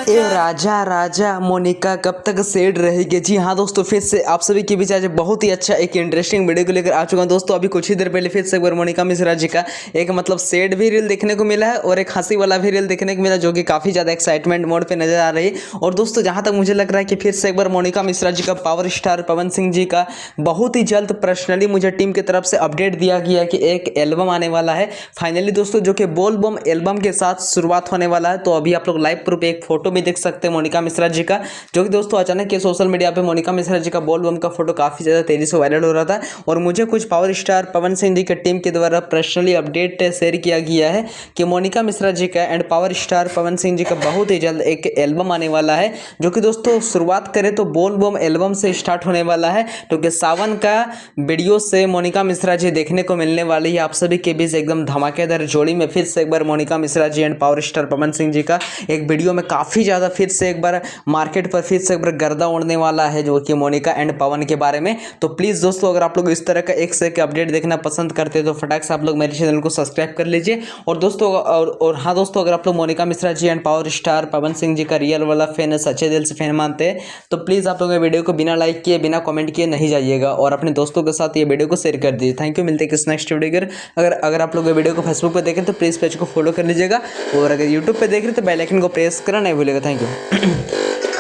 ए राजा राजा मोनिका कब तक सेड रहेगी। जी हाँ दोस्तों, फिर से आप सभी के बीच आज बहुत ही अच्छा एक इंटरेस्टिंग वीडियो को लेकर आ चुका हूँ। दोस्तों अभी कुछ ही देर पहले फिर से एक बार मोनिका मिश्रा जी का एक सेड भी रील देखने को मिला है और एक हंसी वाला भी रील देखने को मिला, जो कि काफ़ी ज़्यादा एक्साइटमेंट मोड पे नजर आ रही है। और दोस्तों जहाँ तक मुझे लग रहा है कि फिर से एक बार मोनिका मिश्रा जी का पावर स्टार पवन सिंह जी का बहुत ही जल्द पर्सनली मुझे टीम की तरफ से अपडेट दिया गया कि एक एल्बम आने वाला है फाइनली दोस्तों, जो कि बोल बम एल्बम के साथ शुरुआत होने वाला है। तो अभी आप लोग लाइव प्रूफ एक फोटो भी देख सकते हैं मोनिका मिश्रा जी का, जो कि दोस्तों अचानक के सोशल मीडिया पे मोनिका मिश्रा जी का बोल बम का फोटो काफी ज्यादा तेजी से वायरल हो रहा था। और मुझे कुछ पावर स्टार पवन सिंह जी के टीम के द्वारा पर्सनली अपडेट शेयर किया गया है कि मोनिका मिश्रा जी का and power star Pawan Singh ji का बहुत ही जल्द एक एल्बम आने वाला है, जो कि दोस्तों शुरुआत करें तो बोल बम एल्बम से स्टार्ट होने वाला है। क्योंकि सावन का वीडियो से मोनिका मिश्रा जी देखने को मिलने वाली है। आप सभी के बीच एकदम धमाकेदार जोड़ी में फिर से एक बार Monika Mishra ji and power star Pawan Singh ji का एक वीडियो में काफ़ी ज़्यादा फिर से एक बार मार्केट पर फिर से एक बार गर्दा उड़ने वाला है, जो कि मोनिका एंड पवन के बारे में। तो प्लीज़ दोस्तों अगर आप लोग इस तरह का एक से एक अपडेट देखना पसंद करते हैं तो फटाक से आप लोग मेरे चैनल को सब्सक्राइब कर लीजिए। और दोस्तों और हाँ दोस्तों, अगर आप लोग Monika Mishra ji and power star Pawan Singh ji का रियल वाला फैन है, सच्चे दिल से फैन मानते हैं, तो प्लीज़ आप लोग ये वीडियो को बिना लाइक किए बिना कमेंट किए नहीं जाइएगा और अपने दोस्तों के साथ ये वीडियो को शेयर कर दीजिए। थैंक यू, मिलते हैं किस नेक्स्ट वीडियो के। अगर आप लोग ये वीडियो को फेसबुक पर देखें तो प्लीज़ पेज को फॉलो कर लीजिएगा और अगर यूट्यूब पर देख रहे तो बेल आइकन को प्रेस करना नहीं भूलिएगा। Thank you.